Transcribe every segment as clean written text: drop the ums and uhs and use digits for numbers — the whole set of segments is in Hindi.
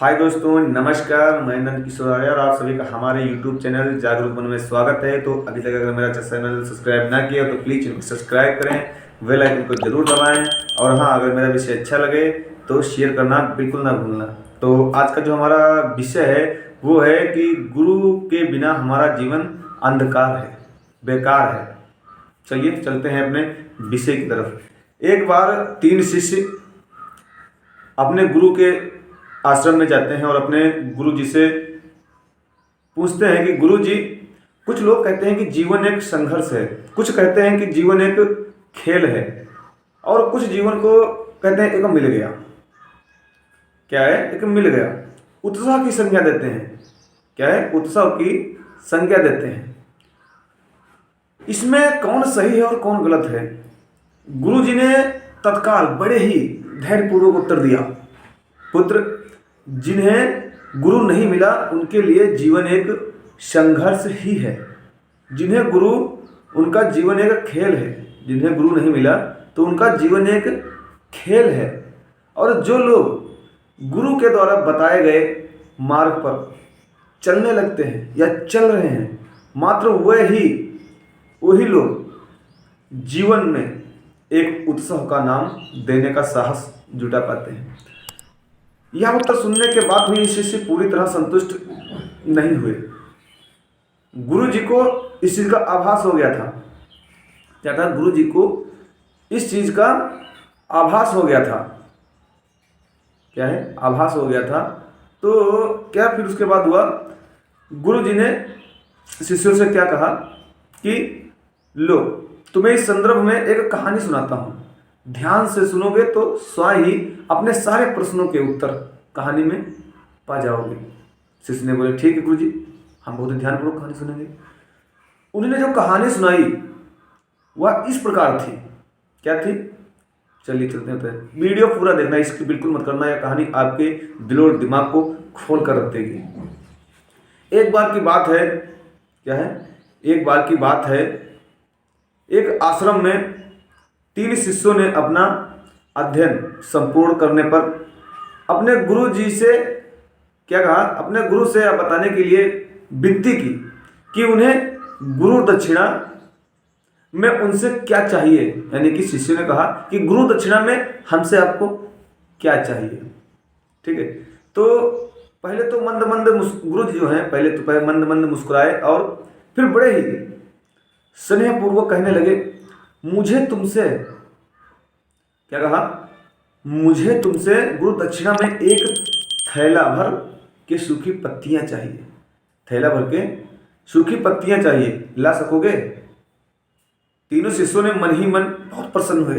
हाय दोस्तों, नमस्कार। मैं नंद किशोर आर्य और आप सभी का हमारे YouTube चैनल जागरूक मन में स्वागत है। तो अभी तक अगर मेरा चैनल सब्सक्राइब ना किया तो प्लीज़ इनको सब्सक्राइब करें, बेल आइकन को जरूर दबाएं और हाँ, अगर मेरा विषय अच्छा लगे तो शेयर करना बिल्कुल ना भूलना। तो आज का जो हमारा विषय है वो है कि गुरु के बिना हमारा जीवन अंधकार है, बेकार है। चलिए चलते हैं अपने विषय की तरफ। एक बार 3 शिष्य अपने गुरु के आश्रम में जाते हैं और अपने गुरु जी से पूछते हैं कि गुरु जी, कुछ लोग कहते हैं कि जीवन एक संघर्ष है, कुछ कहते हैं कि जीवन एक खेल है और कुछ जीवन को कहते हैं एक मिल गया। क्या है? एक मिल गया। उत्साह की संज्ञा देते हैं। क्या है? उत्साह की संज्ञा देते हैं। इसमें कौन सही है और कौन गलत है? गुरु जी ने तत्काल बड़े ही धैर्यपूर्वक उत्तर दिया, पुत्र, जिन्हें गुरु नहीं मिला उनके लिए जीवन एक संघर्ष ही है। जिन्हें गुरु, उनका जीवन एक खेल है। जिन्हें गुरु नहीं मिला तो उनका जीवन एक खेल है। और जो लोग गुरु के द्वारा बताए गए मार्ग पर चलने लगते हैं या चल रहे हैं, मात्र वही लोग जीवन में एक उत्साह का नाम देने का साहस जुटा पाते हैं। यह उत्तर सुनने के बाद भी शिष्य पूरी तरह संतुष्ट नहीं हुए। गुरु जी को इस चीज का आभास हो गया था। क्या था? गुरु जी को इस चीज का आभास हो गया था। क्या है? आभास हो गया था। तो क्या फिर उसके बाद हुआ? गुरु जी ने शिष्यों से क्या कहा कि लो, तुम्हें इस संदर्भ में एक कहानी सुनाता हूं, ध्यान से सुनोगे तो स्वयं ही अपने सारे प्रश्नों के उत्तर कहानी में पा जाओगे। शिष्य ने बोले, ठीक है गुरु जी, हम बहुत ध्यानपूर्वक कहानी सुनेंगे। उन्होंने जो कहानी सुनाई वह इस प्रकार थी। क्या थी? चलिए चलते हैं। वीडियो पूरा देखना, इसकी बिल्कुल मत करना। यह कहानी आपके दिल और दिमाग को खोल कर रख देगी। एक बार की बात है। क्या है? एक बार की बात है, एक आश्रम में 3 शिष्यों ने अपना अध्ययन संपूर्ण करने पर अपने गुरु जी से क्या कहा? अपने गुरु से बताने के लिए विनती की कि उन्हें गुरु दक्षिणा में उनसे क्या चाहिए। यानी कि शिष्य ने कहा कि गुरु दक्षिणा में हमसे आपको क्या चाहिए। ठीक है। तो पहले तो मंद मंद गुरु जी जो हैं, पहले तो मंद मंद मुस्कुराए और फिर बड़े ही स्नेहपूर्वक कहने लगे, मुझे तुमसे, क्या कहा? मुझे तुमसे गुरु दक्षिणा में एक थैला भर के सूखी पत्तियां चाहिए। थैला भर के सूखी पत्तियां चाहिए, ला सकोगे? तीनों शिष्यों ने मन ही मन बहुत प्रसन्न हुए,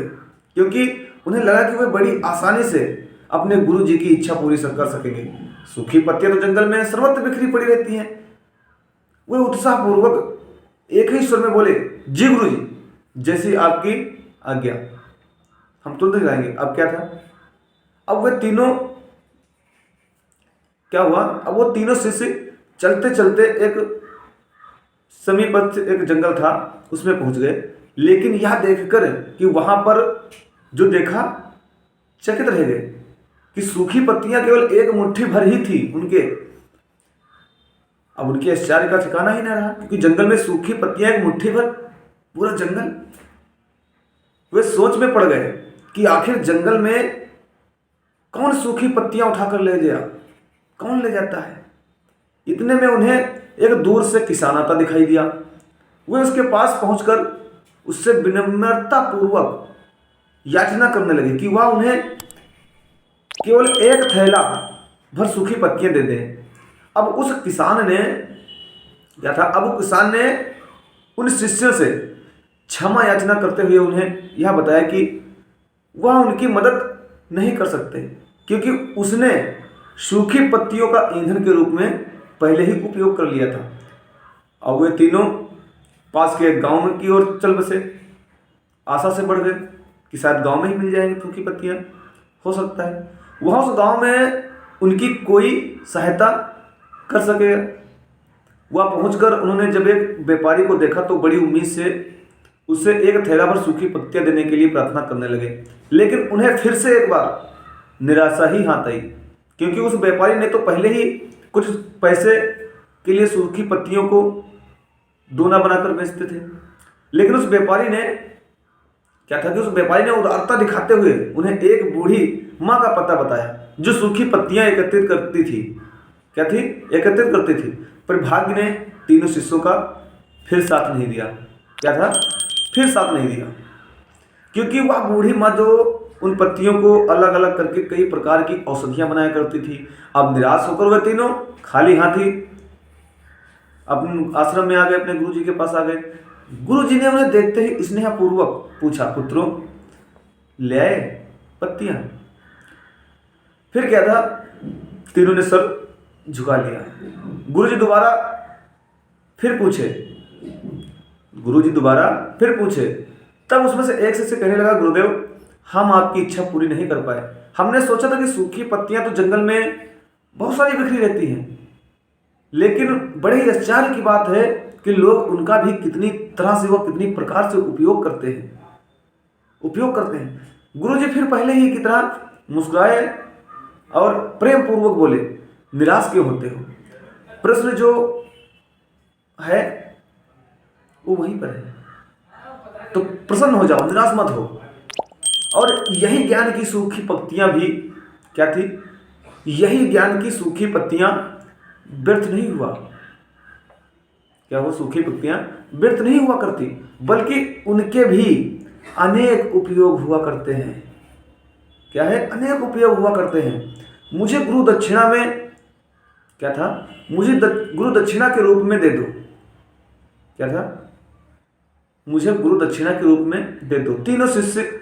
क्योंकि उन्हें लगा कि वे बड़ी आसानी से अपने गुरु जी की इच्छा पूरी कर सकेंगे। सूखी पत्तियां तो जंगल में सर्वत्र बिखरी पड़ी रहती हैं। वे उत्साहपूर्वक एक ही स्वर में बोले, जी गुरु जी, जैसी आपकी आज्ञा, हम तुरंत जाएंगे। अब क्या था? अब वे तीनों, क्या हुआ? अब वो तीनों शिष्य चलते चलते एक समीपस्थ एक जंगल था, उसमें पहुंच गए। लेकिन यह देखकर कि वहां पर जो देखा, चकित रह गए कि सूखी पत्तियां केवल एक मुट्ठी भर ही थी उनके। अब उनके आश्चर्य का ठिकाना ही ना रहा, क्योंकि जंगल में सूखी पत्तियां एक मुट्ठी भर, पूरा जंगल। वे सोच में पड़ गए कि आखिर जंगल में कौन सूखी पत्तियां उठाकर ले गया, कौन ले जाता है। इतने में उन्हें एक दूर से किसान आता दिखाई दिया। वे उसके पास पहुंचकर उससे विनम्रता पूर्वक याचना करने लगे कि वह उन्हें केवल एक थैला भर सूखी पत्तियां दे दें। अब उस किसान ने क्या था? अब किसान ने उन शिष्यों से क्षमा याचना करते हुए उन्हें यह बताया कि वह उनकी मदद नहीं कर सकते, क्योंकि उसने सूखी पत्तियों का ईंधन के रूप में पहले ही उपयोग कर लिया था। अब वे तीनों पास के गांव की ओर चल बसे। आशा से बढ़ गए कि शायद गांव में ही मिल जाएंगी सूखी पत्तियां, हो सकता है वहां उस गांव में उनकी कोई सहायता कर सके। वह पहुंचकर उन्होंने जब एक व्यापारी को देखा तो बड़ी उम्मीद से उससे एक थैला भर सूखी पत्तियां देने के लिए प्रार्थना करने लगे। लेकिन उन्हें फिर से एक बार निराशा ही हाथ आई। क्योंकि उस व्यापारी ने तो पहले ही कुछ पैसे के लिए सूखी पत्तियों को दोना बनाकर बेचते थे। लेकिन उस व्यापारी ने क्या था कि उस व्यापारी ने उदारता दिखाते हुए उन्हें एक बूढ़ी माँ का पता बताया जो सूखी पत्तियां एकत्रित करती थी। क्या थी? एकत्रित करती थी। पर भाग्य ने तीनों शिष्यों का फिर साथ नहीं दिया। क्या था? फिर साथ नहीं दिया, क्योंकि वह बूढ़ी माँ जो उन पत्तियों को अलग अलग करके कई प्रकार की औषधियां बनाया करती थी, अब निराश होकर वह तीनों खाली हाथी अपने आश्रम में आ गए, अपने गुरु जी के पास आ गए। गुरु जी ने उन्हें देखते ही स्नेहपूर्वक पूछा, पुत्रों ले आए पत्तियां? फिर क्या था? तीनों ने सर झुका लिया। गुरु जी दोबारा फिर पूछे। तब उसमें से एक से कहने लगा, गुरुदेव हम आपकी इच्छा पूरी नहीं कर पाए। हमने सोचा था कि सूखी पत्तियां तो जंगल में बहुत सारी बिखरी रहती हैं, लेकिन बड़े ही आश्चर्य की बात है कि लोग उनका भी कितनी तरह से व कितनी प्रकार से उपयोग करते हैं। गुरुजी फिर पहले ही की तरह मुस्कुराए और प्रेम पूर्वक बोले, निराश क्यों होते हो? प्रश्न जो है वो वहीं पर है, तो प्रसन्न हो जाओ, निराश मत हो। और यही ज्ञान की सूखी पत्तियां भी क्या थी? यही ज्ञान की सूखी पत्तियां व्यर्थ नहीं हुआ। क्या वो सूखी पत्तियां व्यर्थ नहीं हुआ करती, बल्कि उनके भी अनेक उपयोग हुआ करते हैं। क्या है? अनेक उपयोग हुआ करते हैं। मुझे गुरु दक्षिणा में क्या था? मुझे गुरु दक्षिणा के रूप में दे दो। क्या था? मुझे गुरु दक्षिणा के रूप में दे दो। तीनों शिष्य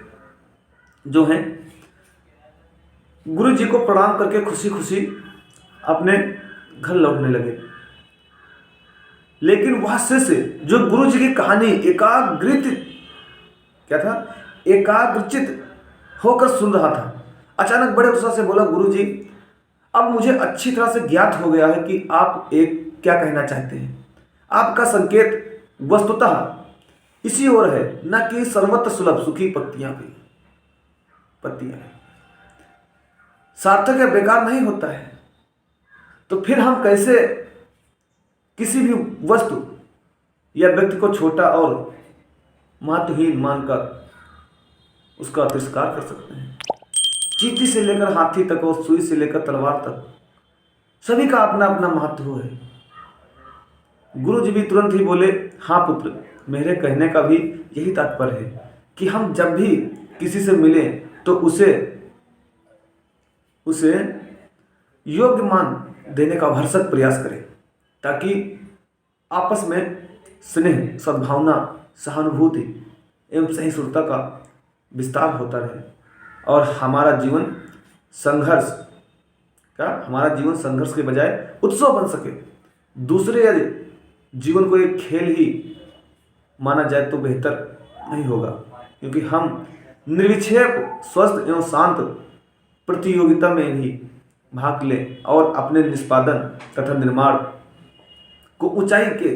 जो हैं गुरु जी को प्रणाम करके खुशी खुशी अपने घर लौटने लगे। लेकिन वह शिष्य जो गुरु जी की कहानी एकाग्रचित होकर सुन रहा था, अचानक बड़े उत्साह से बोला, गुरु जी अब मुझे अच्छी तरह से ज्ञात हो गया है कि आप क्या कहना चाहते हैं। आपका संकेत वस्तुतः इसी ओर है, न कि सर्वत्र सुलभ सूखी पत्तियां सार्थक या बेकार नहीं होता है। तो फिर हम कैसे किसी भी वस्तु या व्यक्ति को छोटा और महत्वहीन मानकर उसका तिरस्कार कर सकते हैं? चींटी से लेकर हाथी तक और सुई से लेकर तलवार तक सभी का अपना अपना महत्व है। गुरु जी भी तुरंत ही बोले, हाँ पुत्र, मेरे कहने का भी यही तात्पर्य है कि हम जब भी किसी से मिलें तो उसे योग्य मान देने का भरसक प्रयास करें, ताकि आपस में स्नेह, सद्भावना, सहानुभूति एवं सहिष्णुता का विस्तार होता रहे और हमारा जीवन संघर्ष के बजाय उत्सव बन सके। दूसरे यदि जीवन को एक खेल ही माना जाए तो बेहतर नहीं होगा, क्योंकि हम निर्विक्षेप, स्वस्थ एवं शांत प्रतियोगिता में भी भाग लें और अपने निष्पादन तथा निर्माण को ऊंचाई के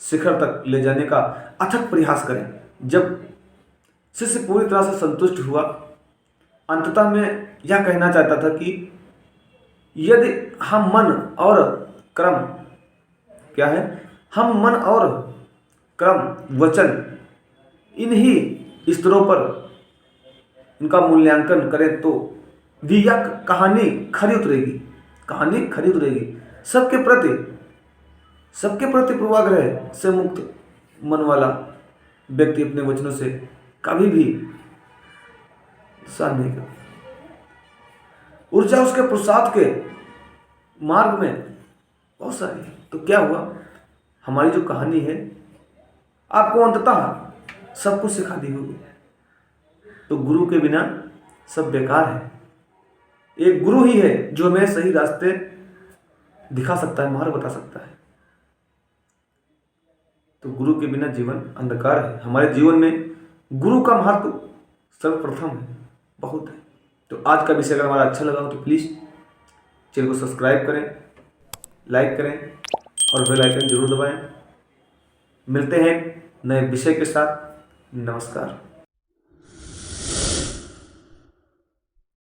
शिखर तक ले जाने का अथक प्रयास करें। जब शिष्य पूरी तरह से संतुष्ट हुआ, अंततः मैं यह कहना चाहता था कि यदि हम मन और क्रम, वचन इन्हीं स्तरों पर इनका मूल्यांकन करें तो भी यह कहानी खरी उतरेगी। सबके प्रति पूर्वाग्रह से मुक्त मन वाला व्यक्ति अपने वचनों से कभी भी सहन नहीं करता। ऊर्जा उसके प्रसाद के मार्ग में बहुत सारी है। तो क्या हुआ? हमारी जो कहानी है आपको अंततः सब कुछ सिखा दी होगी। तो गुरु के बिना सब बेकार है। एक गुरु ही है जो हमें सही रास्ते दिखा सकता है, मार्ग बता सकता है। तो गुरु के बिना जीवन अंधकार है। हमारे जीवन में गुरु का महत्व सर्वप्रथम है, बहुत है। तो आज का विषय अगर हमारा अच्छा लगा हो तो प्लीज़ चैनल को सब्सक्राइब करें, लाइक करें और बेल आइकन जरूर दबाएं। मिलते हैं नए विषय के साथ। नमस्कार।